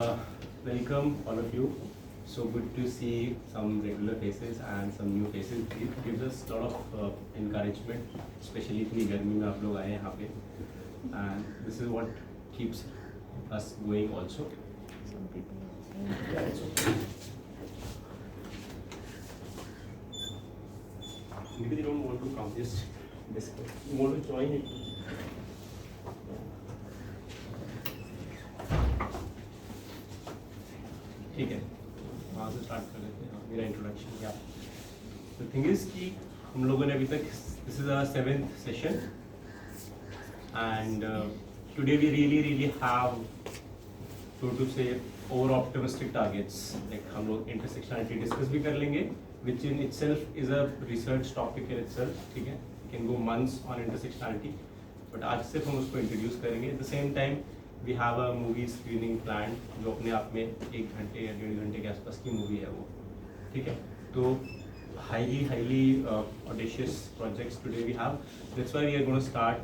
Welcome all of you. So good to see some regular faces and some new faces. It gives us a lot of encouragement, especially इतनी गर्मी में आप लोग आए हैं यहाँ पे. And this is what keeps us going also. Yeah, it's okay. Maybe they don't want to come. Just discuss. You want to join it? ठीक है, वहाँ से स्टार्ट कर लेते हैं. मेरा इंट्रोडक्शन या द थिंग इज कि हम लोगों ने अभी तक this is our 7th session and today we really have to say over optimistic targets. Like हम लोग इंटरसेक्शनलिटी डिस्कस भी कर लेंगे which in itself is a research topic in itself. ठीक है, you can go months on intersectionality, but आज सिर्फ हम उसको इंट्रोड्यूस करेंगे. At the same time we have a movie screening plan जो अपने आप में 1 घंटे या 1.5 घंटे के आसपास की मूवी है वो. ठीक है, तो highly audacious projects today we have. That's why we are going to start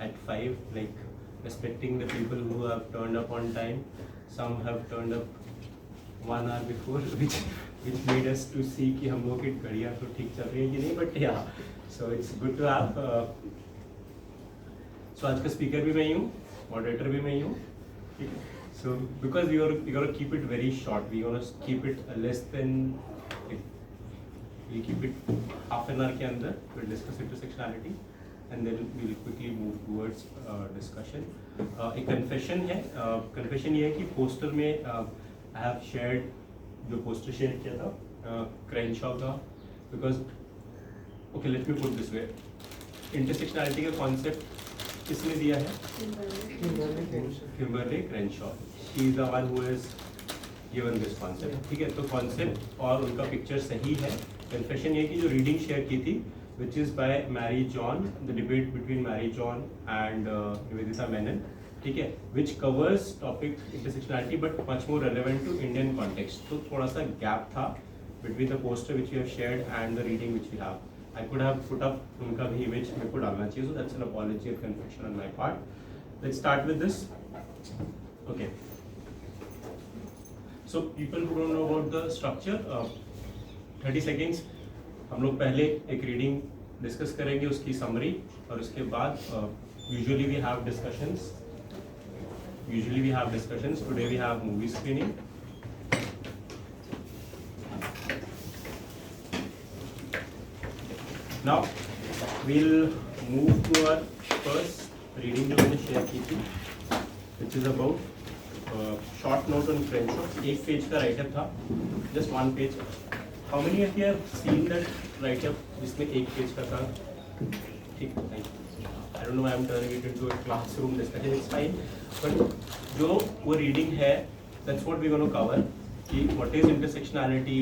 at 5, like respecting the people who have turned up on time. Some have turned up 1 hour before, which made us to see कि हम लोग की घड़ियाँ तो ठीक चल रही है कि नहीं. But yeah so it's good to have. So आज का स्पीकर भी मैं ही हूँ, मॉडरेटर भी मैं ही हूँ. ठीक है, so because we gonna keep it very short, we gonna keep it less than, we keep it half an hour के अंदर. Will discuss intersectionality and then we will quickly move towards discussion. एक confession है. Confession ये है कि poster में I have shared जो poster share किया था Crenshaw का, because okay let me put this way, intersectionality का concept किसने दिया है? Kimberly Crenshaw. She is the one who has given this concept. ठीक है, तो concept और उनका picture सही है. Confession ये कि जो reading share की थी which is by Mary John, the debate between Mary John and Nivedita Menon, ठीक है, which covers topic intersectionality but much more relevant to Indian context. तो थोड़ा सा gap था between the poster which we have shared and the reading which we have. I could have put up उनका भी image मेरे को डालना चाहिए, so that's an apology and confession on my part. Let's start with this. Okay. So people who don't know about the structure, 30 seconds हम लोग पहले एक रीडिंग डिस्कस करेंगे, उसकी समरी, और उसके बाद usually we have discussions. Today we have movie screening. Now we'll move to our first reading जो मैंने शेयर की थी, which is about short note on Crenshaw. 1 page का राइटअप था, just 1 page. How many of you have seen that write-up जिसमें 1 page का था? ठीक, thank you. I don't know why I'm turning it into a classroom discussion. It's fine. But जो वो reading है, that's what we're going to cover. कि what is intersectionality,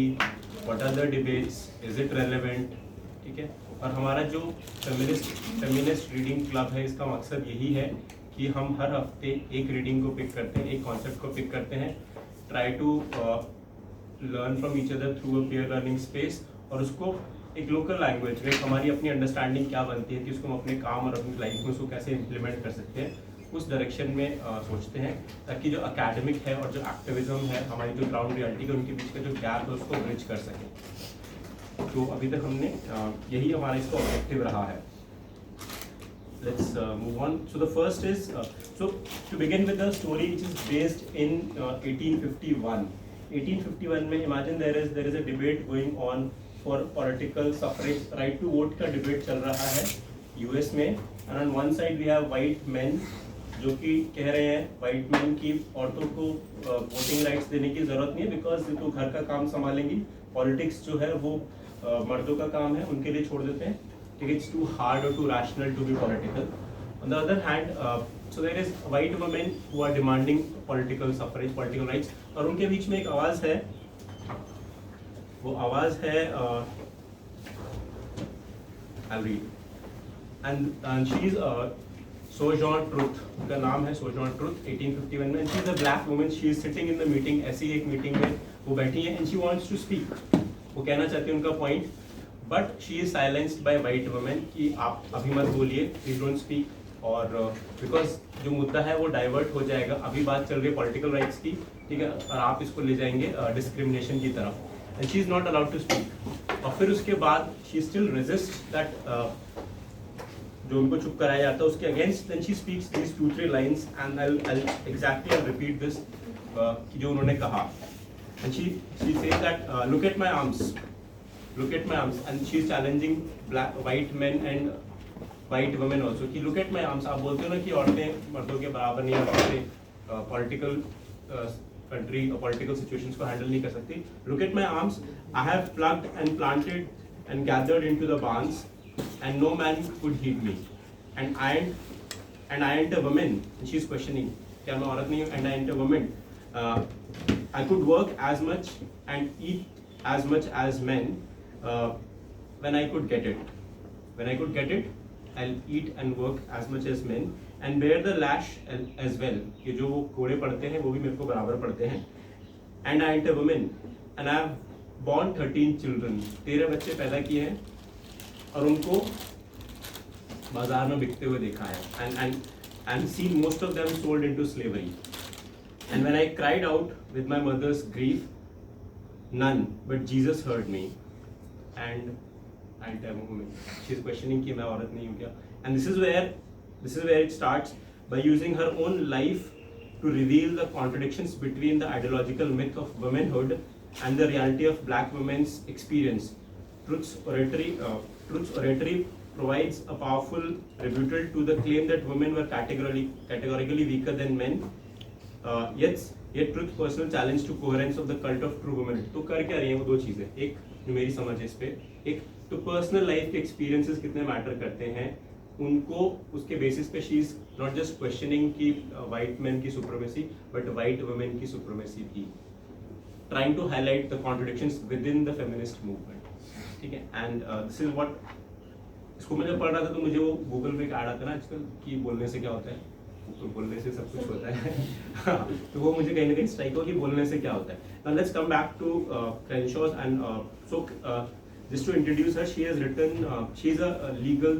what are the debates, is it relevant? ठीक है. और हमारा जो feminist reading club है, इसका मकसद यही है कि हम हर हफ्ते एक रीडिंग को पिक करते हैं, एक कॉन्सेप्ट को पिक करते हैं, try to learn from each other through a peer learning space, और उसको एक लोकल लैंग्वेज में हमारी अपनी अंडरस्टैंडिंग क्या बनती है कि उसको हम अपने काम और अपनी लाइफ में उसको कैसे इम्प्लीमेंट कर सकते हैं, उस डायरेक्शन में सोचते हैं, ताकि जो अकेडमिक है और जो एक्टिविज्म है, हमारी जो ग्राउंड रियलिटी है, उनके बीच का जो गैप है उसको ब्रिज कर सकें. तो अभी तक हमने यही हमारा इसका ऑब्जेक्टिव रहा है. Let's move on. So the first is so to begin with the story which is based in 1851. 1851 में imagine there is a debate going on for political suffrage, right to vote का debate चल रहा है US में. And on one side we have white men जो कि कह रहे हैं white men की औरतों को voting rights देने की जरूरत नहीं है, because तो घर का काम संभालेंगी, politics जो है वो मर्दों का काम है, उनके लिए छोड़ देते हैं. It's too hard or too rational to be political. On the other hand, so there is white women who are demanding political suffrage, political rights, और उनके बीच में एक आवाज़ है, वो आवाज़ है I'll read. And she is Sojourner Truth, उनका नाम है Sojourner Truth. 1851 में, and she is a black woman. She is sitting in the meeting, ऐसी एक मीटिंग में वो बैठी है, and she wants to speak. वो कहना चाहती है उनका point, but she is silenced by white women कि आप अभी मत बोलिए, प्लीज डोंट स्पीक. और बिकॉज जो मुद्दा है वो डाइवर्ट हो जाएगा, अभी बात चल रही है पॉलिटिकल राइट्स की, ठीक है, और आप इसको ले जाएंगे डिस्क्रिमिनेशन की तरफ, and she is not allowed to speak. और फिर उसके बाद शी स्टिल रेजिस्ट दैट, जो उनको चुप कराया जाता है उसके against, then she speaks these 2-3 lines and I exactly I repeat this कि जो उन्होंने कहा, and she says that look at my arms, look at my arms, and she is challenging black white men and white women also कि look at my arms। आप बोलते हो ना कि औरतें मर्दों के बराबर नहीं है, औरतें पॉलिटिकल कंट्री और पॉलिटिकल सिचुएशंस को हैंडल नहीं कर सकती। look at my arms, I have plucked and planted and gathered into the barns and no man could heed me, and I ain't a woman, and she is questioning क्या मैं औरत नहीं हूँ, and I ain't a woman, I could work as much and eat as much as men, when I could get it, I'll eat and work as much as men and bear the lash as well, कि जो वो कोड़े पड़ते हैं वो भी मेरे को बराबर पड़ते हैं, and I ain't a woman and I have born 13 children, 13 बच्चे पैदा किए हैं और उनको बाजार में बिकते हुए देखा है, and seen most of them sold into slavery, and when I cried out with my mother's grief, none but Jesus heard me, and I am a woman। She is questioning कि मैं औरत नहीं हूँ क्या, and this is where it starts by using her own life to reveal the contradictions between the ideological myth of womanhood and the reality of black women's experience। Truth's oratory provides a powerful rebuttal to the claim that women were categorically weaker than men, yet truth personal challenge to coherence of the cult of true womanhood। तो कर क्या रही है वो दो चीजें, एक जो मेरी समझ है इस पे, एक तो पर्सनल लाइफ के एक्सपीरियंसेस कितने मैटर करते हैं उनको, उसके बेसिस पे she is not just questioning की वाइट मैन की सुप्रीमेसी बट वाइट वुमेन की सुप्रीमेसी भी, trying to highlight the contradictions within the feminist movement, ठीक है। एंड दिस इज व्हाट, इसको मैं जब पढ़ रहा था तो मुझे वो गूगल पे एक ऐड आता है ना आजकल कि बोलने से क्या होता है, तो बोलने से सब कुछ होता है तो वो मुझे कहीं ना कहीं स्ट्राइक हो कि बोलने से क्या होता है। Now let's come back to Crenshaw, and so just to introduce her, she has written, she is a legal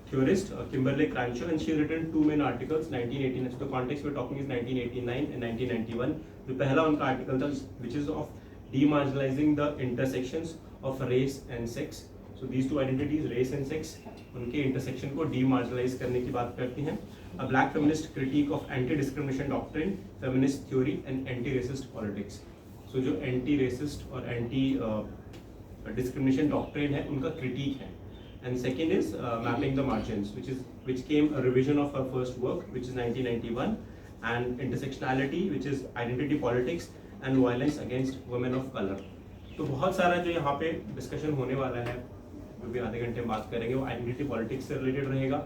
theorist, Kimberly Crenshaw, and she has written 2 main articles, 1989, so the context we're talking is 1989 and 1991। जो पहला उनका article था which is of demarginalizing the intersections of race and sex, so these two identities, race and sex, उनके intersection को demarginalize करने की बात करती हैं। A black feminist critique of anti-discrimination doctrine, feminist theory and anti-racist politics। So जो anti-racist और anti-discrimination doctrine है उनका critique है। And second is mapping the margins, which came a revision of her first work, which is 1991, and intersectionality, which is identity politics and violence against women of color। तो बहुत सारा जो यहाँ पे discussion होने वाला है, जो भी आधे घंटे में बात करेंगे, वो आइडेंटिटी पॉलिटिक्स से रिलेटेड रहेगा,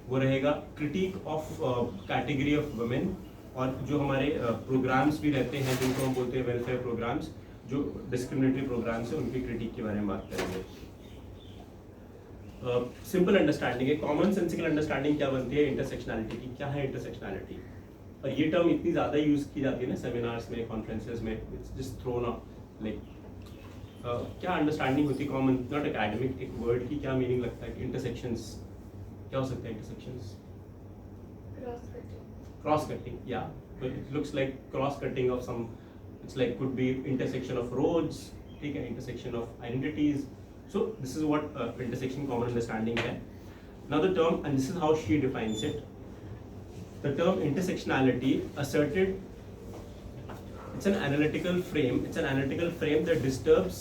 वो रहेगा critic of category of women, और जो हमारे प्रोग्राम्स भी रहते हैं जिनको हम बोलते हैं वेलफेयर प्रोग्राम्स, जो डिस्क्रिमिनेटरी प्रोग्राम्स हैं उनकी क्रिटिक के बारे में बात करेंगे। सिंपल अंडरस्टैंडिंग है, कॉमन सेंसिकल अंडरस्टैंडिंग क्या बनती है इंटरसेक्शनैलिटी की, क्या है इंटरसेक्शनैलिटी, और ये टर्म इतनी ज़्यादा यूज़ की जाती है ना सेमिनार्स में, कॉन्फ्रेंसेज में, it's just throne up like क्या अंडरस्टैंडिंग होती है कॉमन, नॉट एकेडमिक, एक वर्ड की क्या मीनिंग लगता है कि इंटरसेक्शंस क्या हो सकता है, इंटरसेक्शंस क्रॉस कटिंग, या it looks like cross cutting of some, it's like could be intersection of roads, ठीक है, intersection of identities, so this is what intersection common understanding है। Now the term, and this is how she defines it, the term intersectionality asserted, it's an analytical frame that disturbs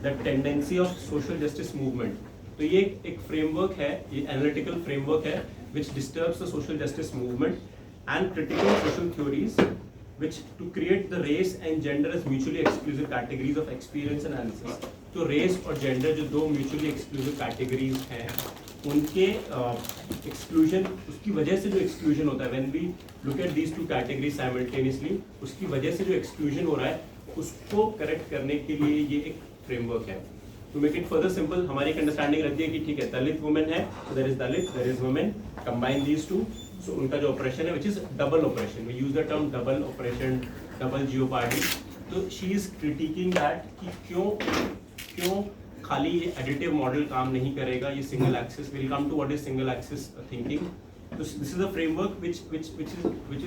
the tendency of social justice movement। तो ये एक framework है, ये analytical framework है which disturbs the social justice movement and critical social theories which to create the race and gender as mutually exclusive categories of experience analysis। तो race और gender जो दो म्यूचुअली एक्सक्लूसिव कैटेगरीज हैं उनके exclusion, उसकी वजह से जो एक्सक्लूजन होता है when we look at these two categories simultaneously, उसकी वजह से जो एक्सक्लूजन हो रहा है उसको करेक्ट करने के लिए ये एक फ्रेमवर्क है। To make it further simple, हमारी एक अंडरस्टैंडिंग रहती है कि ठीक है दलित वुमेन है, so there is Dalit, there is women, combine these two, so उनका जो ऑपरेशन है which is double oppression, we use the term double oppression, double jeopardy। तो she is critiquing that कि क्यों खाली ये एडिटिव मॉडल काम नहीं करेगा, ये single axis, will come to what is single axis thinking, this is a framework which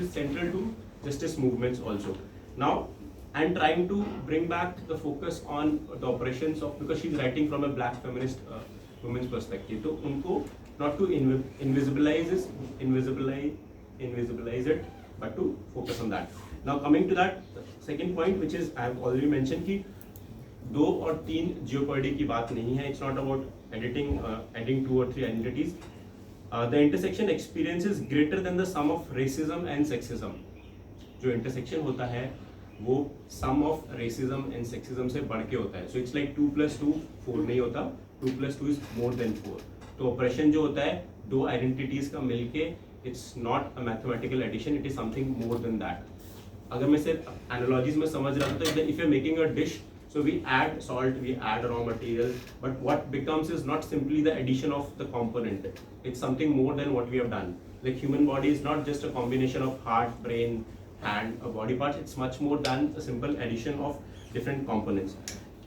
is central to justice movements also. Now, and trying to bring back the focus on the operations of, because she's writing from a black feminist women's perspective, तो उनको not to invisibilize it, but to focus on that. Now coming to that second point, which is I have already mentioned कि 2 और 3 jeopardy की बात नहीं है. It's not about adding 2 or 3 identities. The intersection experience is greater than the sum of racism and sexism. जो intersection होता है वो sum of racism and sexism से बढ़ के होता है. So it's like 2 + 2 4 नहीं होता, 2 + 2 is more than 4. तो ऑपरेशन जो होता है 2 आइडेंटिटीज का मिलके, it's not a mathematical addition, it is something more than that. अगर मैं सिर्फ एनालॉजीज में समझ रहा था तो if you're making a dish, so we add salt, we add raw material, but what becomes is not simply the addition of the component. It's something more than what we have done. Like human body is not just a combination of heart, brain, hand, body parts. It's much more than a simple addition of different components.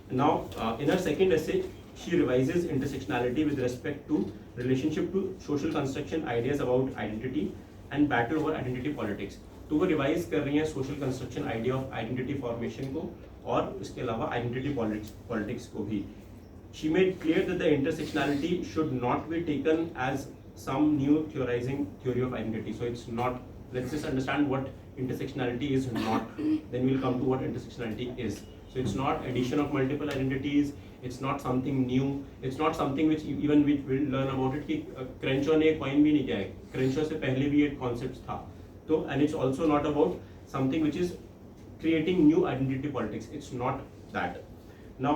Now, in her second essay, she revises intersectionality with respect to relationship to social construction ideas about identity and battle over identity politics. तो वो revise कर रही हैं social construction idea of identity formation को और इसके अलावा identity politics को भी. She made clear that the intersectionality should not be taken as some new theory of identity. So it's not, let's just understand what intersectionality is not, then we'll come to what intersectionality is. So it's not addition of multiple identities, it's not something new, it's not something which even we will learn about it कि Crenshaw ने coin भी नहीं किया है, Crenshaw से पहले भी एक concept था. So, and it's also not about something which is creating new identity politics. It's not that. Now,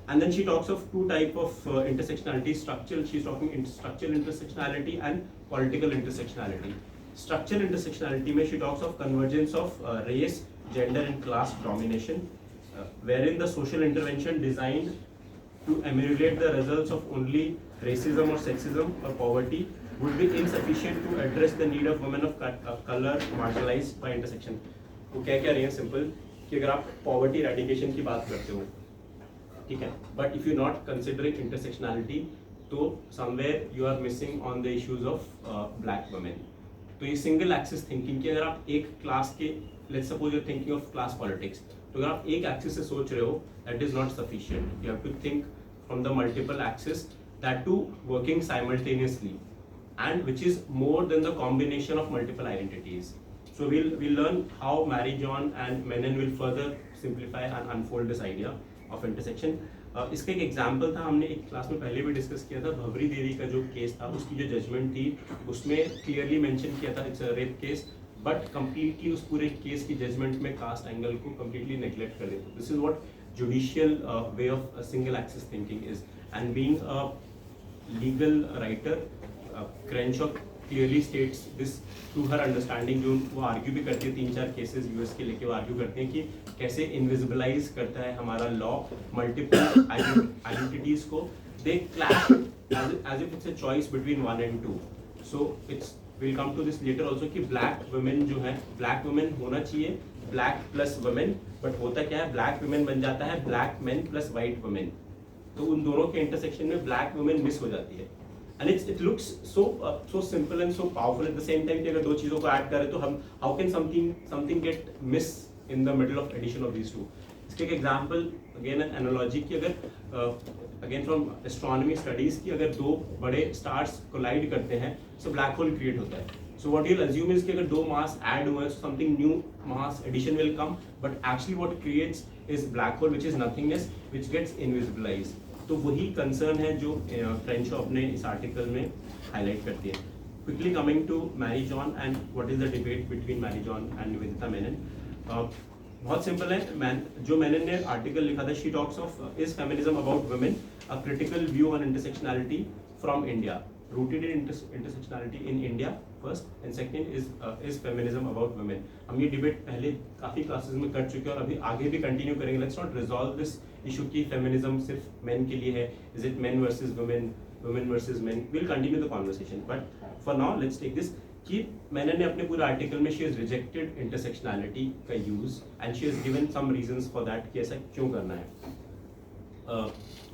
and then she talks of 2 types of intersectionality. Structural, she's talking structural intersectionality and political intersectionality. Structural intersectionality में she talks of convergence of race, gender and class domination, wherein the social intervention designed to ameliorate the results of only racism or sexism or poverty would be insufficient to address the need of women of color marginalized by intersection. वो क्या रही है simple कि अगर आप poverty eradication की बात करते हो, ठीक है, but if you not considering intersectionality तो somewhere you are missing on the issues of black women. तो ये सिंगल एक्सिस थिंकिंग की, अगर आप एक क्लास के, let's suppose you are thinking of class politics, तो अगर आप एक एक्सिस से सोच रहे हो that is not sufficient. You have to think from the multiple axis, that too working simultaneously and which is more than the combination of multiple identities. So we'll learn how Mary John and Menon will further simplify and unfold this idea of intersection. इसका एक example था, हमने एक class में पहले भी discuss किया था. भवरी देवी का जो केस था, उसकी जो जजमेंट थी उसमें क्लियरली मेंशन किया था it's a rape case, but completely उस पूरे केस की जजमेंट में कास्ट एंगल को कम्प्लीटली नेग्लेक्ट कर देते. This is what judicial way of single axis thinking is. And being a legal writer, Crenshaw clearly states this to her understanding. जो वो argue भी करती है 3-4 केसेस यूएस के लेके, वो आर्ग्यू करते हैं कि कैसे इनविजिबलाइज करता है हमारा लॉ मल्टीपल आइडेंटिटीज को. They clash as if it's a choice between 1 and 2. So it's, will come to this later also कि ब्लैक वुमेन जो है, ब्लैक वुमेन होना चाहिए ब्लैक प्लस वुमेन, बट होता क्या है, ब्लैक वुमेन बन जाता है black main plus white women. तो उन दोनों के इंटरसेक्शन में ब्लैक वुमेन मिस हो जाती है. And it looks so simple and so powerful at the same time कि अगर 2 चीज़ों को ऐड करें तो हम how can something get miss in the middle of addition of these 2. इसके एक एग्जाम्पल, अगेन एन एनालॉजी की, अगर अगेन फ्रॉम एस्ट्रोनॉमी स्टडीज की, अगर 2 बड़े स्टार्स कोलाइड करते हैं सो ब्लैक होल क्रिएट होता है. So what you will assume is कि अगर 2 मास ऐड हुए so something new mass addition will come, but actually what creates is black hole which is nothingness which gets invisibilized. तो वही concern है जो फ्रेंशो अपने इस आर्टिकल में हाईलाइट करती है. Quickly coming to Mary John and what is the debate between Mary John and Nivedita Menon. बहुत सिंपल है. जो मेनन ने आर्टिकल लिखा था, she talks of is feminism about women a critical view on intersectionality from India, rooted in intersectionality in India first, and second is feminism about women. हम ये debate पहले काफ़ी क्लासेस में कर चुके हैं और अभी आगे भी कंटिन्यू करेंगे. Let's not resolve this issue कि फेमिनिज्म सिर्फ मेन के लिए है, is it men versus women, women versus men. Will continue the conversation, but for now let's take this कि मैंने अपने पूरे आर्टिकल में शी हैज रिजेक्टेड इंटरसेक्शनैलिटी का use and she has given some reasons for that कि ऐसा क्यों करना है.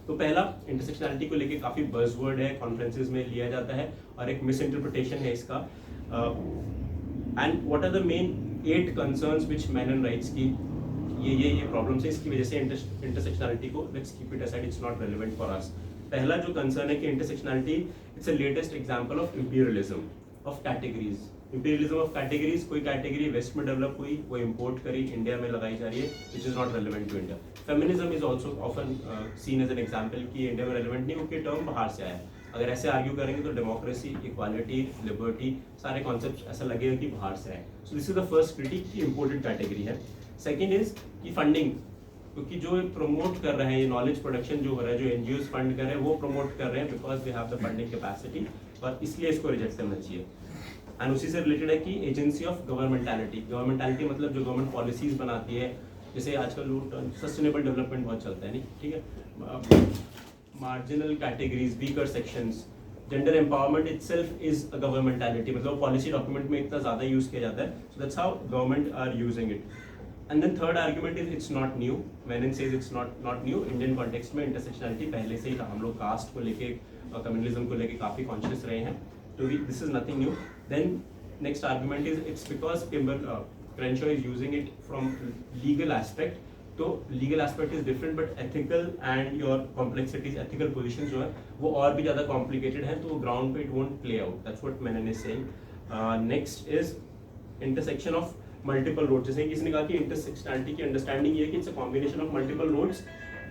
तो पहला, इंटरसेक्शनैलिटी को लेके काफ़ी बज़वर्ड है, कॉन्फ्रेंसेस में लिया जाता है और एक मिसइंटरप्रिटेशन है इसका. And what are the main 8 concerns which Menon writes की ये प्रॉब्लम्स है, इसकी वजह से इंटरसेक्शनलिटी को let's keep it aside, it's not relevant for us. पहला जो कंसर्न है कि intersectionality it's a latest example of imperialism of categories. Imperialism of categories, कोई कैटेगरी वेस्ट में डेवलप हुई, वो इंपोर्ट करी, इंडिया में लगाई जा रही है, which is not relevant to India. Feminism is also often seen as an example कि इंडिया में रेलेवेंट नहीं, क्योंकि टर्म बाहर से आया. अगर ऐसे आर्ग्यू करेंगे तो डेमोक्रेसी, इक्वालिटी, लिबर्टी, सारे कॉन्सेप्ट ऐसा लगेगा कि बाहर से आए. So this is the first critic की इंपोर्टेड कैटेगरी है. सेकेंड इज की फंडिंग, क्योंकि जो प्रमोट कर रहे हैं ये नॉलेज प्रोडक्शन जो हो रहा है, जो एनजीओ फंड कर रहे हैं वो प्रमोट कर रहे हैं because they have the funding capacity, और इसलिए इसको रिजेक्ट करना चाहिए. एंड उसी से रिलेटेड है कि एजेंसी ऑफ गवर्नमेंटैलिटी. गवर्नमेंटैलिटी मतलब जो गवर्नमेंट पॉलिसीज बनाती है, जैसे आजकल सस्टेनेबल डेवलपमेंट बहुत चलता है, नहीं ठीक है, marginal categories, weaker sections, gender empowerment itself is a governmentality, मतलब पॉलिसी डॉक्यूमेंट में इतना ज्यादा यूज किया जाता है. So that's how government are using it. And then third argument is it's not new. Menon says it's not new. Indian context में intersectionality पहले से ही था. हम लोग caste को लेके, communalism को लेके काफी conscious रहे हैं. So this is nothing new. Then next argument is it's because Crenshaw is using it from legal aspect. तो legal aspect is different, but ethical and your complexities, ethical positions जो है वो और भी ज़्यादा complicated हैं, तो ground पे it won't play out. That's what Menon is saying. Next is intersection of multiple road. जैसे किसी ने कहा कि इंटरसेक्शनलिटी की अंडरस्टैंडिंग ये है कि it's a combination of multiple roads,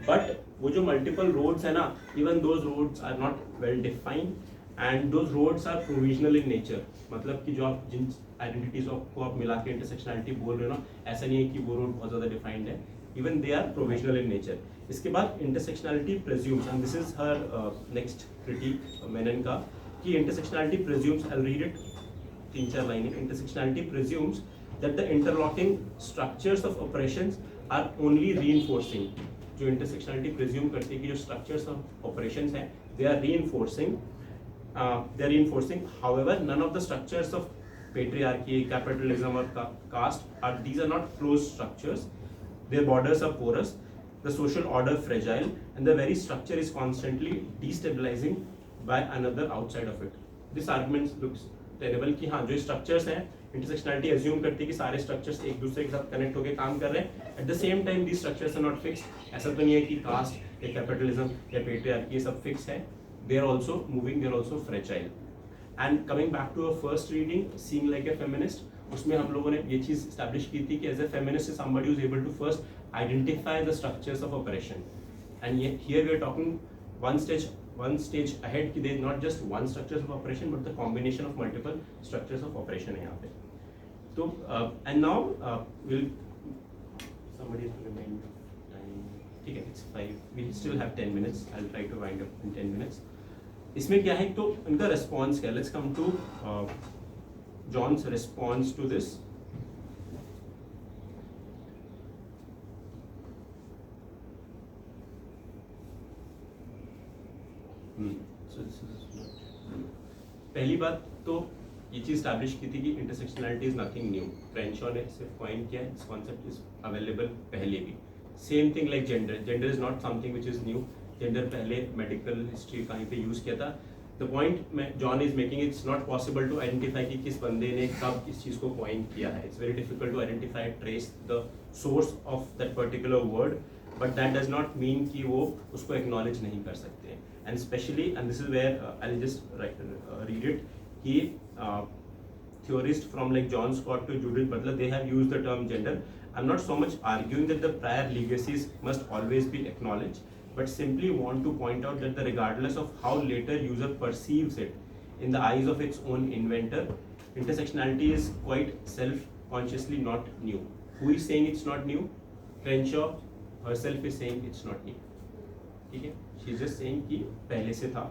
but वो जो मल्टीपल रोड्स है ना, even those roads are not well defined and those roads are provisional in nature. मतलब कि जो आप जिन आइडेंटिटीज को आप मिला के इंटरसेक्शनलिटी बोल रहे हो ना, ऐसा नहीं है कि वो रोड बहुत ज़्यादा डिफाइंड है, even they are provisional in nature. इसके बाद intersectionality presumes, and this is her next critique Menon का, कि intersectionality presumes, I will read it 3-4 लाइनें. Intersectionality presumes that the interlocking structures of oppressions are only reinforcing. जो intersectionality presume करती है कि जो structures of oppressions हैं, they are reinforcing. However, none of the structures of patriarchy, capitalism or caste these are not closed structures. Their borders are porous, the social order fragile, and the very structure is constantly destabilizing by another outside of it. This argument looks tenable कि हाँ जो structures हैं, intersectionality assume करती है कि सारे structures एक दूसरे के साथ कनेक्ट होकर काम कर रहे हैं. At the same time the structures are not fix. ऐसा तो नहीं है कि कास्ट या कैपिटलिज्म या पेट्रियार्की ये सब फिक्स है. They are also moving, they are also fragile. And coming back to a first reading, seeing like a feminist, उसमें हम लोगों ने ये चीज़ स्टैब्लिश की थी कि as a feminist somebody who is able to first identify the structures of oppression. And here we are talking one stage ahead कि there is not just one structures of operation but the combination of multiple structures of operation है यहाँ पे. तो and now will somebody is remain time. ठीक है, it's 5. We still have 10 minutes. I'll try to wind up in 10 minutes. इसमें क्या है तो इनका response क्या है? Let's come to John's response to this. पहली बात तो ये चीज स्टैब्लिश की थी कि intersectionality is nothing new. Crenshaw ने सिर्फ पॉइंट किया है, दिस कॉन्सेप्ट इज अवेलेबल पहले भी. Same thing like gender is not something which is new. Gender पहले मेडिकल हिस्ट्री कहीं पे यूज किया था. The point John is making, it's not possible to identify कि किस बंदे ने कब किस चीज को पॉइंट किया है. It's very difficult to identify, trace the source of that particular word, but that does not mean कि वो उसको एक्नॉलेज नहीं कर सकते. And especially, and this is where I'll just read it, theorists from like John Scott to Judith Butler, they have used the term gender. I'm not so much arguing that the prior legacies must always be acknowledged, but simply want to point out that regardless of how later user perceives it in the eyes of its own inventor, intersectionality is quite self-consciously not new. Who is saying it's not new? Crenshaw herself is saying it's not new. ठीक है, she is just saying कि पहले से था,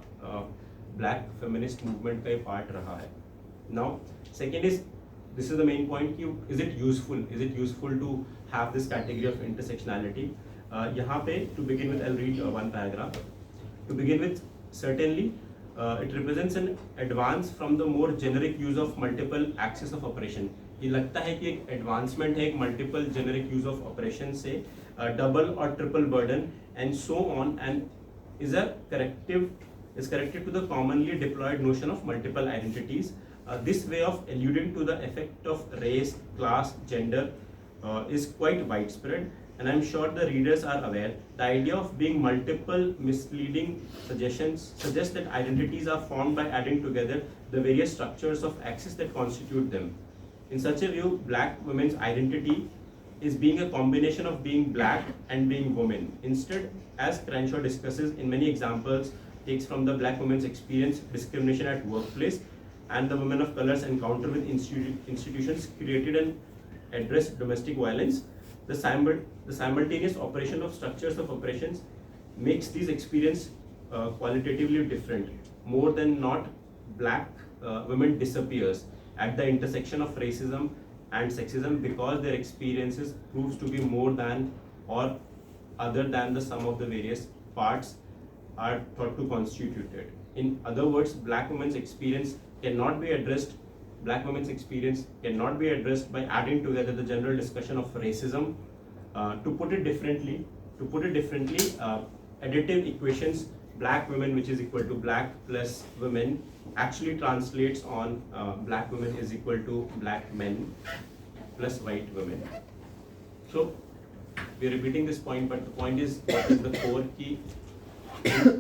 black feminist movement का ये part रहा है. Now second is, this is the main point कि is it useful to have this category of intersectionality. यहाँ पे to begin with I will read one paragraph. To begin with, certainly it represents an advance from the more generic use of multiple axes of operation. ये लगता है कि एक advancement है एक multiple generic use of operation से, double और triple burden and so on, and is a corrective is connected to the commonly deployed notion of multiple identities. This way of alluding to the effect of race, class, gender is quite widespread, and I'm sure the readers are aware. The idea of being multiple misleading suggestions suggests that identities are formed by adding together the various structures of axis that constitute them. In such a view, black women's identity is being a combination of being black and being woman. Instead, as Crenshaw discusses in many examples, takes from the black woman's experience, discrimination at workplace, and the women of color's encounter with institutions created and addressed domestic violence, the simultaneous operation of structures of oppressions makes these experiences qualitatively different. More than not, black women disappears at the intersection of racism and sexism because their experiences proves to be more than or other than the sum of the various parts are thought to constitute it. In other words, black women's experience cannot be addressed by adding together the general discussion of racism. To put it differently, additive equations black women which is equal to black plus women actually translates on black women is equal to black men plus white women. So we are repeating this point, but the point is what is the core की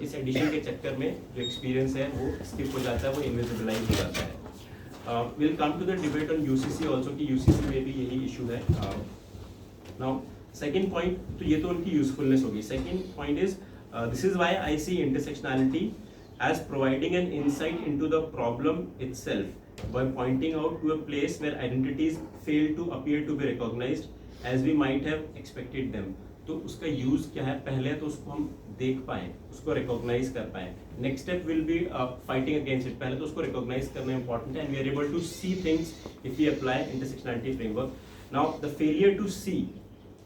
इस addition के चक्कर में जो experience है वो skip हो जाता है, वो इनविजिबलाइज हो जाता है. We'll come to the debate on UCC also कि UCC में भी यही इशू है. Now second point, तो ये तो उनकी यूजफुलनेस होगी. Second point is this is why I see intersectionality as providing an insight into the problem itself by pointing out to a place where identities fail to appear to be recognized as we might have expected them. तो उसका use क्या है, पहले तो उसको हम देख पाएं, उसको रिकॉग्नाइज कर पाएं. Next step will be fighting against it. पहले तो उसको रिकॉग्नाइज करना इंपॉर्टेंट है, and we are able to see things if we apply intersectionality framework. Now the failure to see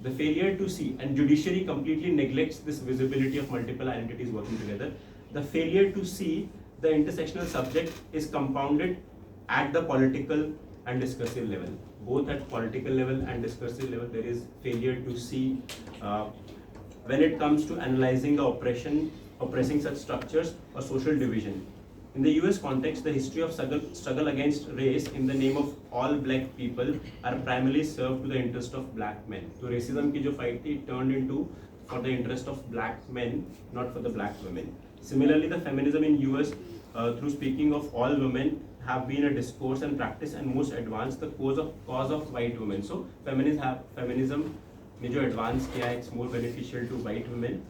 and judiciary completely neglects this visibility of multiple identities working together. The failure to see the intersectional subject is compounded at the political and discursive level. Both at political level and discursive level there is failure to see when it comes to analyzing the oppressing such structures or social division. In the US context, the history of struggle against race in the name of all black people are primarily served to the interest of black men. So racism की जो fight थी turned into for the interest of black men, not for the black women. Similarly, the feminism in US through speaking of all women have been a discourse and practice and most advanced the cause of white women. So feminism ने जो advance किया है, it's more beneficial to white women.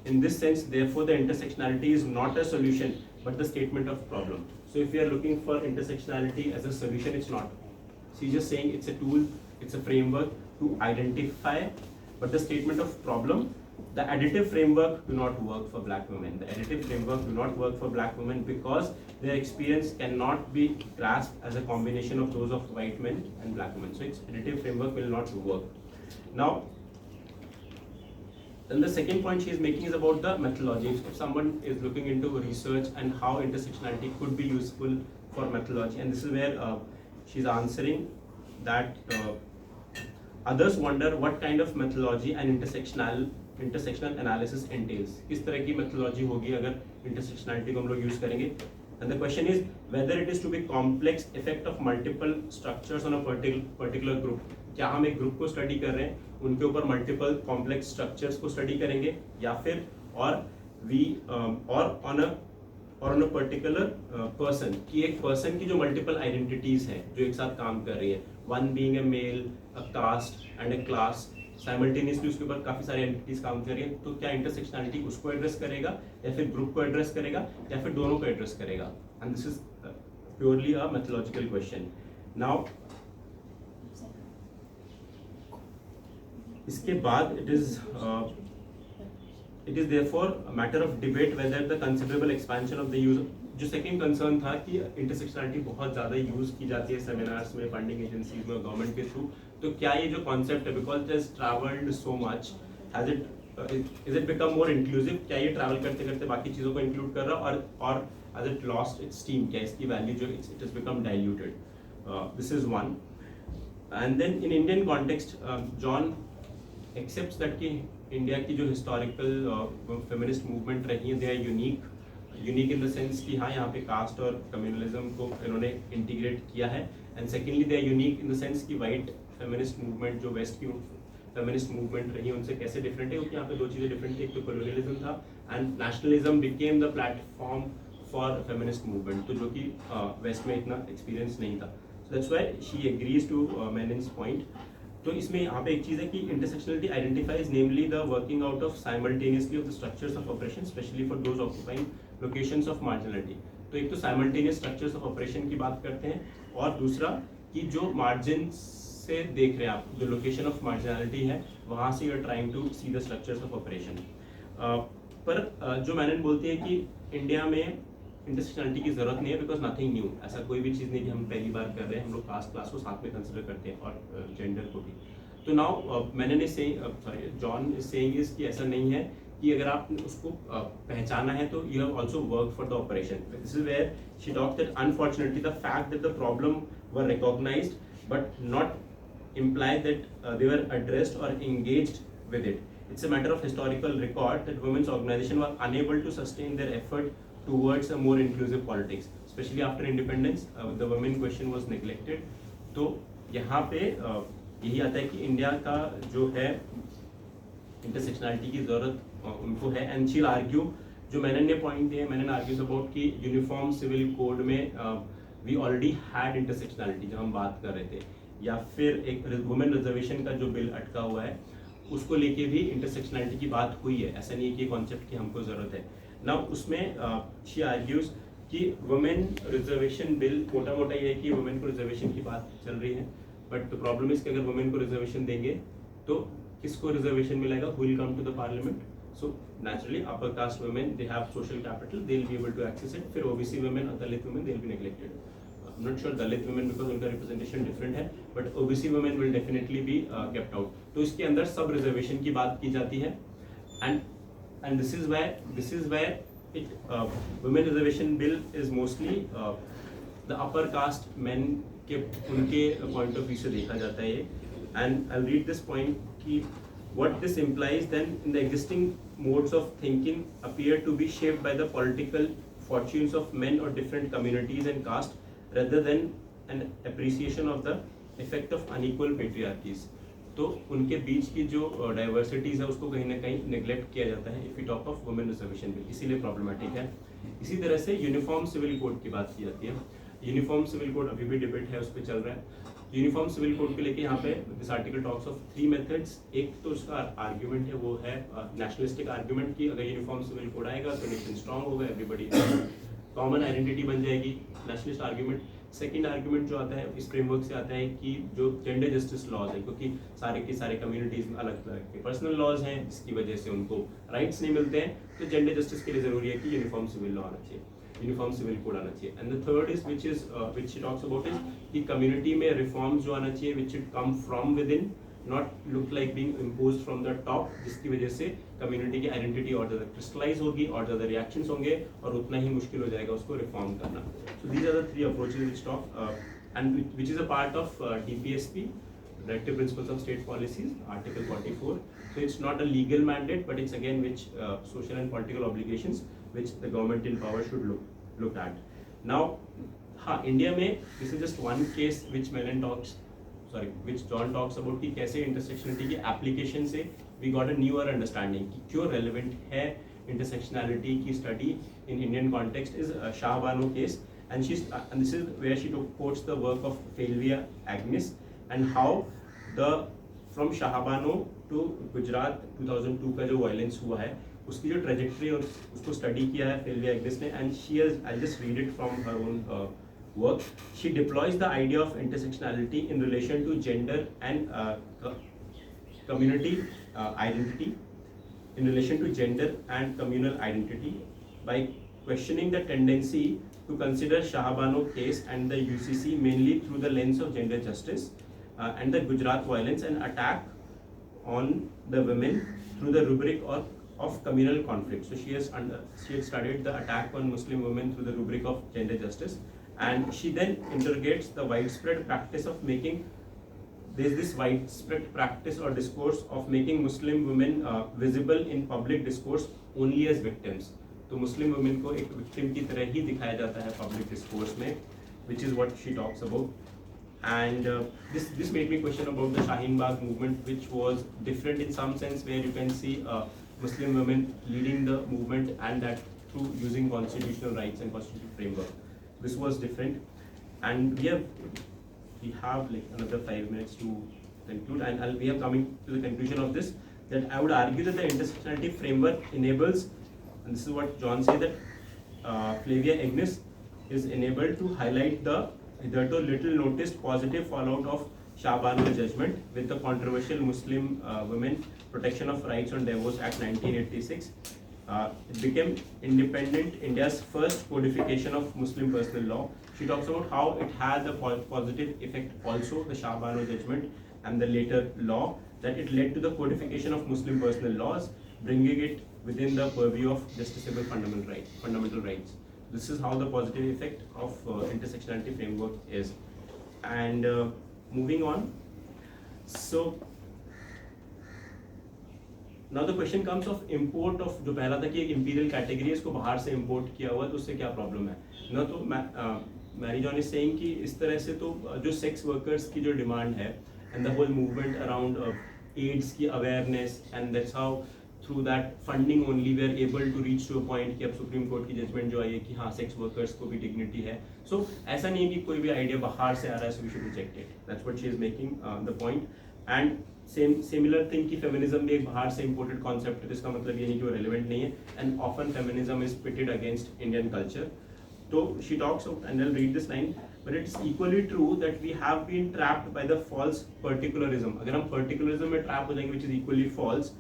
In this sense, therefore, the intersectionality is not a solution, but the statement of problem. So if we are looking for intersectionality as a solution, it's not. She's just saying it's a tool, it's a framework to identify, but the statement of problem, the additive framework do not work for black women. The additive framework do not work for black women because their experience cannot be grasped as a combination of those of white men and black women. So its additive framework will not work. Now, then the second point she is making is about the methodology. If someone is looking into research and how intersectionality could be useful for methodology, and this is where she's answering that others wonder what kind of methodology and intersectional analysis entails. किस तरह की methodology होगी अगर intersectionality को हम लोग use करेंगे? And the question is whether it is to be complex effect of multiple structures on a particular group. क्या हम एक ग्रुप को स्टडी कर रहे हैं, उनके ऊपर मल्टीपल कॉम्प्लेक्स स्ट्रक्चर्स को स्टडी करेंगे, या फिर ऑन अ पर्टिकुलर पर्सन कि एक पर्सन की जो मल्टीपल आइडेंटिटीज हैं जो एक साथ काम कर रही है, one being a male, a caste and a class, simultaneously उसके ऊपर काफी सारी आइडेंटिटीज काम कर रही है. तो क्या इंटरसेक्शनैलिटी उसको एड्रेस करेगा या फिर ग्रुप को एड्रेस करेगा या फिर दोनों को एड्रेस करेगा? And this is purely a mythological question. Now इसके बाद it is therefore a matter of debate whether the considerable expansion of the use. जो सेकेंड कंसर्न था कि इंटरसेक्शनैलिटी बहुत ज़्यादा यूज की जाती है सेमिनार्स में, फंडिंग एजेंसीज में, गवर्नमेंट के थ्रू, तो क्या ये जो कॉन्सेप्ट है because it has travelled so much, has it become more inclusive? क्या ये ट्रैवल करते करते बाकी चीज़ों को इंक्लूड कर रहा है, और has it lost its steam? क्या इसकी वैल्यू जो it has become diluted? This is one. And then in Indian context John accepts that कि इंडिया की जो हिस्टोरिकल फेमिनिस्ट मूवमेंट रही है, they are unique unique in the sense कि हाँ यहाँ पे कास्ट और कम्युनलिज्म को इन्होंने इंटीग्रेट किया है, and secondly they are unique in the sense कि वाइट फेमिनिस्ट मूवमेंट जो वेस्ट की फेमिनिस्ट मूवमेंट रही है उनसे कैसे डिफरेंट है, क्योंकि यहाँ पे दो चीज़ें डिफरेंट थी, एक तो कोलोनियलिज्म था and nationalism became the platform for feminist movement, तो जो कि वेस्ट में इतना एक्सपीरियंस नहीं था. So that's why she agrees to Menon's point. तो इसमें यहाँ पे एक चीज़ है कि intersectionality identifies namely the working out of simultaneously of the structures of operation specially for those occupying locations of marginality. तो एक तो साइमल्टेनियस स्ट्रक्चर्स ऑफ ऑपरेशन की बात करते हैं, और दूसरा कि जो मार्जिन से देख रहे हैं आप, जो लोकेशन ऑफ मार्जिनलिटी है वहाँ से you are trying to see the structures of oppression. पर जो मैंने बोलती है कि इंडिया में इंटरसेक्शनलिटी की जरूरत नहीं है बिकॉज नथिंग न्यू. ऐसा कोई भी चीज़ नहीं कि हम पहली बार कर रहे हैं, हम लोग कास्ट क्लास को साथ में कंसिडर करते हैं और जेंडर को भी. तो नाउ मैंने sorry John is saying is कि ऐसा नहीं है कि अगर आप उसको पहचाना है तो you have also work for the oppression. This is where she talks that unfortunately the fact that the problem were recognised but not imply that they were addressed or engaged with it. It's a matter of historical record that women's organizations were unable to sustain their effort towards a more inclusive politics, especially after independence. The women question was neglected. तो यहाँ पे यही आता है कि India का जो है इंटरसेक्शनलिटी की जरूरत उनको है. एंड शील आर्ग्यू, जो मैनन ने पॉइंट दिया, मैनन आर्ग्यूज अबाउट कि यूनिफॉर्म सिविल कोड में वी ऑलरेडी हैड इंटरसेक्शनलिटी जब हम बात कर रहे थे, या फिर एक वुमेन रिजर्वेशन का जो बिल अटका हुआ है उसको लेके भी इंटरसेक्शनलिटी की बात हुई है. ऐसा नहीं है कि कॉन्सेप्ट की हमको ज़रूरत है ना. उसमें शी आर्ग्यूज कि वुमेन रिजर्वेशन बिल मोटा मोटा ये है कि वुमेन को रिजर्वेशन की बात चल रही है, बट द प्रॉब्लम इज कि अगर वुमेन को रिजर्वेशन देंगे तो किसको रिजर्वेशन मिलेगा, who will come to the parliament. So naturally upper caste women they have social capital, they will be able to access it. फिर ओबीसी वुमेन और Dalit women they will be neglected. I'm not sure Dalit women because उनका representation different है, but OBC women will definitely be kept out. तो इसके अंदर सब reservation की बात की जाती है, and this is where it women reservation bill is mostly the upper caste men के उनके point of view से देखा जाता है ये. And I'll read this point कि what this implies then in the existing modes of thinking appear to be shaped by the political fortunes of men or different communities and caste rather than an appreciation of the effect of unequal patriarchies. तो उनके बीच की जो diversities है उसको कहीं ना कहीं neglect किया जाता है if you talk of women reservation bill, इसीलिए प्रॉब्लमेटिक है. इसी तरह से यूनिफॉर्म सिविल कोड की बात की जाती है. यूनिफॉर्म सिविल कोड अभी भी डिबेट है, उस पर चल रहा है. यूनिफॉर्म सिविल कोड को लेके यहाँ पे this article talks of 3 methods. एक तो उसका आर्ग्यूमेंट है वो है नेशनलिस्टिक आर्ग्यूमेंट कि अगर यूनिफॉर्म सिविल कोड आएगा तो नेशन स्ट्रांग होगा, एवरीबडी कॉमन आइडेंटिटी बन जाएगी, नेशनलिस्ट आर्ग्यूमेंट. सेकंड आर्ग्यूमेंट जो आता है इस फ्रेमवर्क से आता है कि जो जेंडर जस्टिस लॉज है, क्योंकि सारे के सारे कम्युनिटीज में अलग अलग के पर्सनल लॉज हैं जिसकी वजह से उनको राइट्स नहीं मिलते हैं, तो जेंडर जस्टिस के लिए जरूरी है कि यूनिफॉर्म सिविल लॉ आना चाहिए, यूनिफॉर्म सिविल कोड आना चाहिए. And the third is which she talks about is कि कम्युनिटी में रिफॉर्म्स जो आना चाहिए which should come from with in, not look like being imposed from the top, जिसकी वजह से कम्युनिटी की आइडेंटिटी और ज़्यादा क्रिस्टलाइज होगी और ज़्यादा रिएक्शंस होंगे और उतना ही मुश्किल हो जाएगा उसको रिफॉर्म करना. So these are the 3 approaches which talk and which is a part of DPSP, Directive Principles of State Policies, Article 44. So it's not a legal mandate, but it's again which social and political obligations which the government in power should look at. Now, India में this is just one case which which John talks about कि कैसे intersectionality की application से we got a newer understanding कि क्यों relevant है intersectionality की study in Indian context is Shah Bano case. And this is where she quotes the work of Felvia Agnes and how from Shahabano to Gujarat 2002 का जो violence हुआ है उसकी जो trajectory और उसको study किया है Felvia Agnes ने, and I'll just read it from her own work. She deploys the idea of intersectionality in relation to gender and community identity, in relation to gender and communal identity by questioning the tendency to consider Shahabano case and the UCC mainly through the lens of gender justice and the Gujarat violence and attack on the women through the rubric of communal conflict. So she had studied the attack on Muslim women through the rubric of gender justice, and she then interrogates the widespread practice of making this widespread practice or discourse of making Muslim women visible in public discourse only as victims. तो Muslim women को एक victim की तरह ही दिखाया जाता है public discourse में, which is what she talks about. And this made me question about the Shaheen Bagh movement, which was different in some sense, where you can see Muslim women leading the movement, and that through using constitutional rights and constitutional framework. This was different, and we have like another 5 minutes to conclude, and we are coming to the conclusion of this. That I would argue that the intersectionality framework enables, and this is what John said, that Flavia Agnes is enabled to highlight the hitherto little noticed positive fallout of Shah Banu judgment with the controversial Muslim Women Protection of Rights on Divorce Act 1986. It became independent India's first codification of Muslim personal law. She talks about how it had the positive effect also, the Shah Banu judgment and the later law, that it led to the codification of Muslim personal laws, bringing it within the purview of justiciable fundamental rights. This is how the positive effect of intersectionality framework is. And moving on, so now the question comes of import of, जो पहला था कि एक imperial category है, इसको बाहर से import किया हुआ है, तो उससे क्या problem है ना. तो मैरी जॉन इज सेइंग कि इस तरह से तो जो सेक्स वर्कर्स की जो डिमांड है and the whole movement around AIDS की awareness, and that's how through that funding only we are able to reach to a point कि अब सुप्रीम कोर्ट की जजमेंट जो आई है कि हाँ सेक्स वर्कर्स को भी डिग्निटी है. सो ऐसा नहीं है कि कोई भी आइडिया बाहर से आ रहा है, so we should reject it. That's what she is making the point. And similar thing कि फेमिनिज्म भी एक बाहर से इंपोर्टेड कॉन्सेप्ट है, इसका मतलब ये नहीं कि वो रेलिवेंट नहीं है. And often feminism is pitted against Indian culture. So she talks of, and I'll read this line, but it's equally true that we have been trapped by the false particularism. अगर हम particularism में trap हो जाएंगे, which is equally false,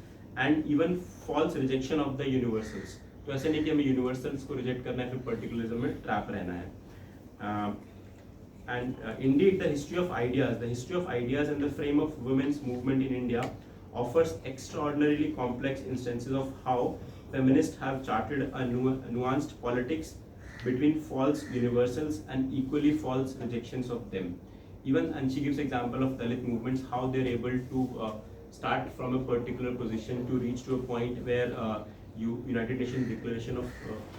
and even false rejection of the universals. तो ऐसे नहीं कि हमें universals को reject करना है, फिर particularism में trap रहना है. And indeed, the history of ideas and the frame of women's movement in India offers extraordinarily complex instances of how feminists have charted a nuanced politics between false universals and equally false rejections of them. Even, and she gives example of Dalit movements, how they're able to start from a particular position to reach to a point where United Nations Declaration of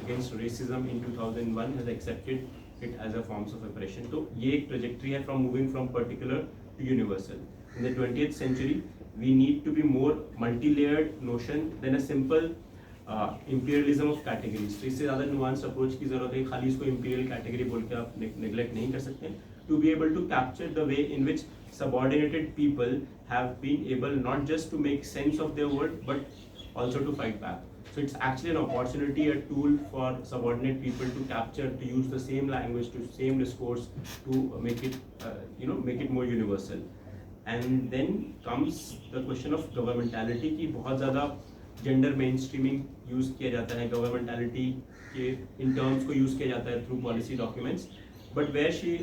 Against Racism in 2001 has accepted it as a forms of oppression. So ये एक trajectory है from moving from particular to universal. In the 20th century, we need to be more multi-layered notion than a simple imperialism of categories. तो इससे ज़्यादा nuanced approach की ज़रूरत है. खाली इसको imperial category बोल के आप neglect नहीं कर सकते. To be able to capture the way in which subordinated people have been able not just to make sense of their world but also to fight back. So it's actually an opportunity, a tool for subordinate people to capture, to use the same language, to same discourse, to make it, make it more universal. And then comes the question of governmentality कि बहुत ज़्यादा gender main streaming use किया जाता है, गवर्नमेंटलिटी के in terms को use किया जाता है through policy documents. But where she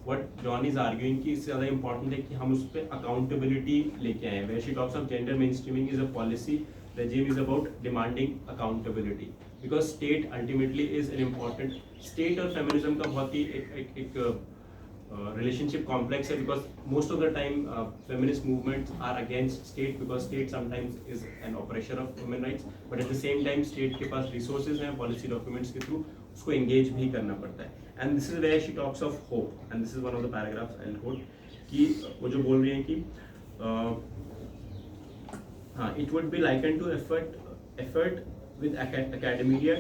what John is arguing कि इससे ज़्यादा इंपॉर्टेंट है कि हम उस पर अकाउंटेबिलिटी लेके आए. Where she talks of gender mainstreaming is a policy regime is about demanding accountability, because state ultimately is an important, state और feminism का बहुत ही एक relationship complex है, because most of the time feminist movements are against state, because state sometimes is an oppressor of women rights, but at the same time state के पास resources हैं policy documents के through उसको engage भी करना पड़ता है. And this is where she talks of hope, and this is one of the paragraphs I'll quote कि वो जो बोल रही हैं कि it would be likened to effort with academia.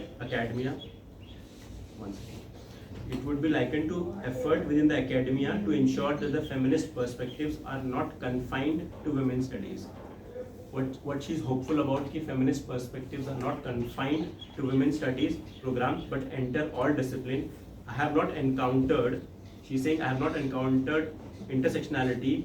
One second. It would be likened to effort within the academia to ensure that the feminist perspectives are not confined to women's studies. What she's hopeful about कि feminist perspectives are not confined to women's studies programs but enter all discipline. I have not encountered, she's saying, I have not encountered intersectionality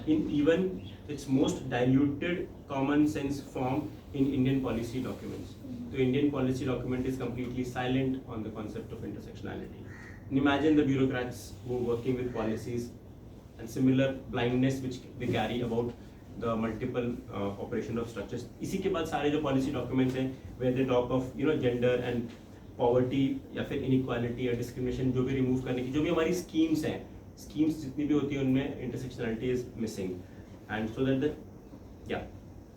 in even its most diluted common sense form in Indian policy documents. The Indian policy document is completely silent on the concept of intersectionality. And imagine the bureaucrats who are working with policies and similar blindness which they carry about the multiple operation of structures. इसी के बाद सारे जो policy documents हैं where they talk of gender and poverty या फिर inequality या discrimination जो भी remove करने की जो भी हमारी schemes हैं, schemes जितनी भी होती हैं उनमें intersectionality is missing. And so that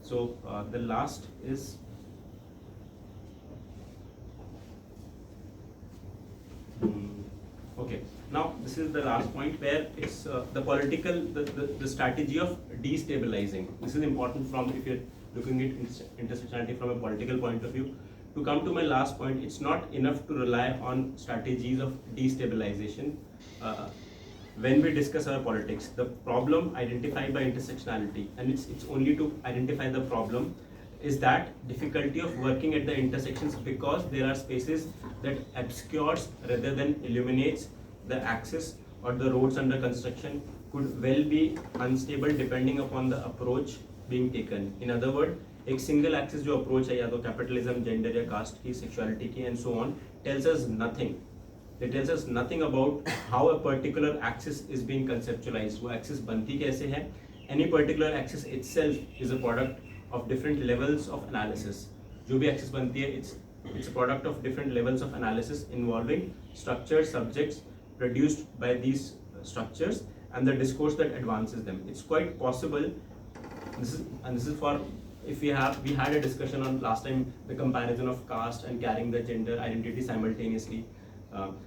so the last is this is the last point where it's the political, the strategy of destabilizing. This is important from if you're looking at intersectionality from a political point of view. To come to my last point, it's not enough to rely on strategies of destabilization. When we discuss our politics, the problem identified by intersectionality, and it's only to identify the problem, is that difficulty of working at the intersections, because there are spaces that obscures rather than illuminates the axis, or the roads under construction could well be unstable depending upon the approach being taken. In other words, एक single axis जो approach है, या तो capitalism, gender या cast की, sexuality की, and so on, tells us nothing. It tells us nothing about how a particular axis is being conceptualized. वो axis बनती कैसे है? Any particular axis itself is a product of different levels of analysis. जो भी axis बनती है, it's a product of different levels of analysis involving structures, subjects produced by these structures, and the discourse that advances them. It's quite possible. This is for, if we had a discussion on last time, the comparison of caste and carrying the gender identity simultaneously.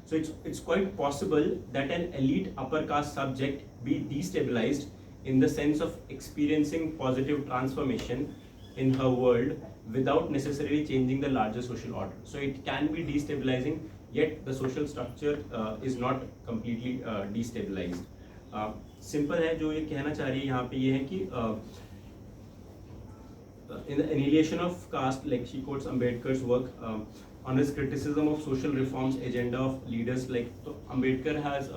So it's quite possible that an elite upper caste subject be destabilized in the sense of experiencing positive transformation in her world without necessarily changing the larger social order. So it can be destabilizing, yet the social structure is not completely destabilized. Simple है, जो ये कहना चाह रही है यहाँ पे ये है कि in the annihilation of caste, like she quotes Ambedkar's work on his criticism of social reforms agenda of leaders like, so Ambedkar has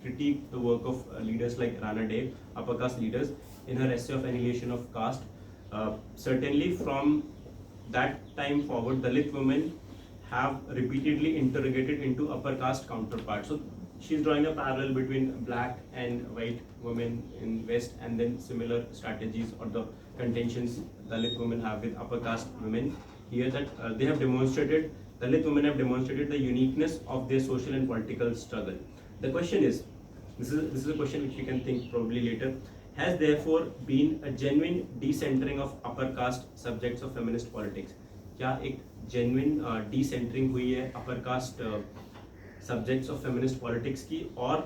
critiqued the work of leaders like Rana Dev, upper caste leaders, in her essay of annihilation of caste. Certainly from that time forward, Dalit women have repeatedly interrogated into upper caste counterparts. So she's drawing a parallel between black and white women in West, and then similar strategies or the contentions Dalit women have with upper caste women. Here that Dalit women have demonstrated the uniqueness of their social and political struggle. The question is, this is a question which we can think probably later, has therefore been a genuine decentering of upper caste subjects of feminist politics? क्या एक genuine decentering हुई है upper caste subjects of feminist politics की, or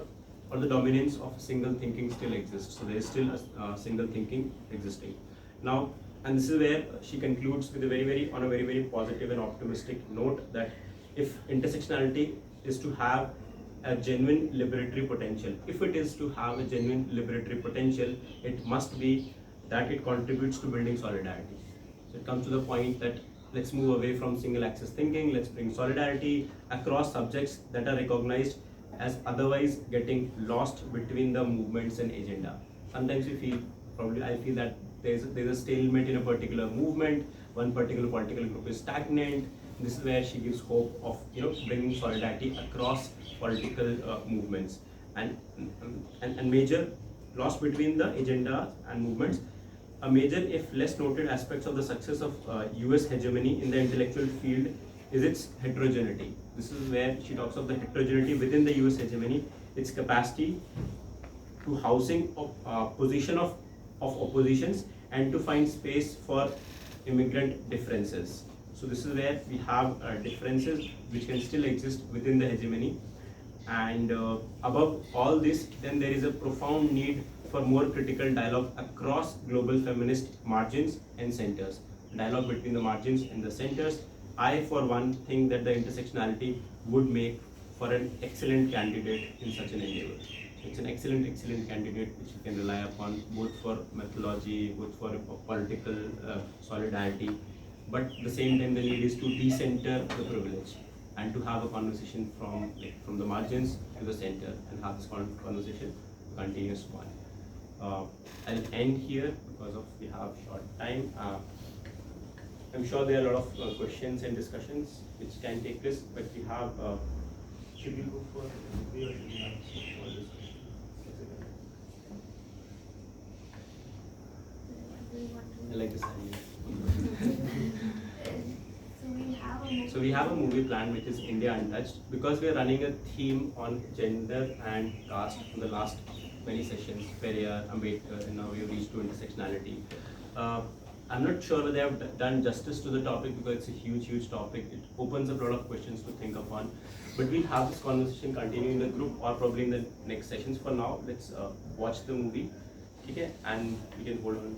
the dominance of single thinking still exists? So there is still a single thinking existing. Now, and this is where she concludes with a very very positive and optimistic note, that if intersectionality is to have a genuine liberatory potential, if it is to have a genuine liberatory potential, it must be that it contributes to building solidarity. So it comes to the point that let's move away from single axis thinking, let's bring solidarity across subjects that are recognized as otherwise getting lost between the movements and agenda. Sometimes we feel, probably I feel, that there's a stalemate in a particular movement, one particular political group is stagnant. This is where she gives hope of bringing solidarity across political movements, and major loss between the agenda and movements. A major, if less noted, aspects of the success of US hegemony in the intellectual field is its heterogeneity. This is where she talks of the heterogeneity within the US hegemony, its capacity to housing position of oppositions and to find space for immigrant differences. So this is where we have differences which can still exist within the hegemony, and above all this, then there is a profound need for more critical dialogue across global feminist margins and centers. Dialogue between the margins and the centers. I, for one, think that the intersectionality would make for an excellent candidate in such an endeavor. It's an excellent candidate which you can rely upon, both for methodology, both for political solidarity. But at the same time, the need is to decenter the privilege and to have a conversation from the margins to the center, and have this conversation continuous one. I'll end here because we have short time. I'm sure there are a lot of questions and discussions which can take place, but we have. Should we go for movie or should we have for discussion? I like this idea. So we have a movie plan which is India Untouched, because we are running a theme on gender and caste in the last many sessions, Periyar, Ambedkar, and now we have reached to intersectionality. I'm not sure whether I've done justice to the topic because it's a huge topic. It opens up a lot of questions to think upon. But we'll have this conversation continue in the group or probably in the next sessions. For now, let's watch the movie, okay? And we can hold on.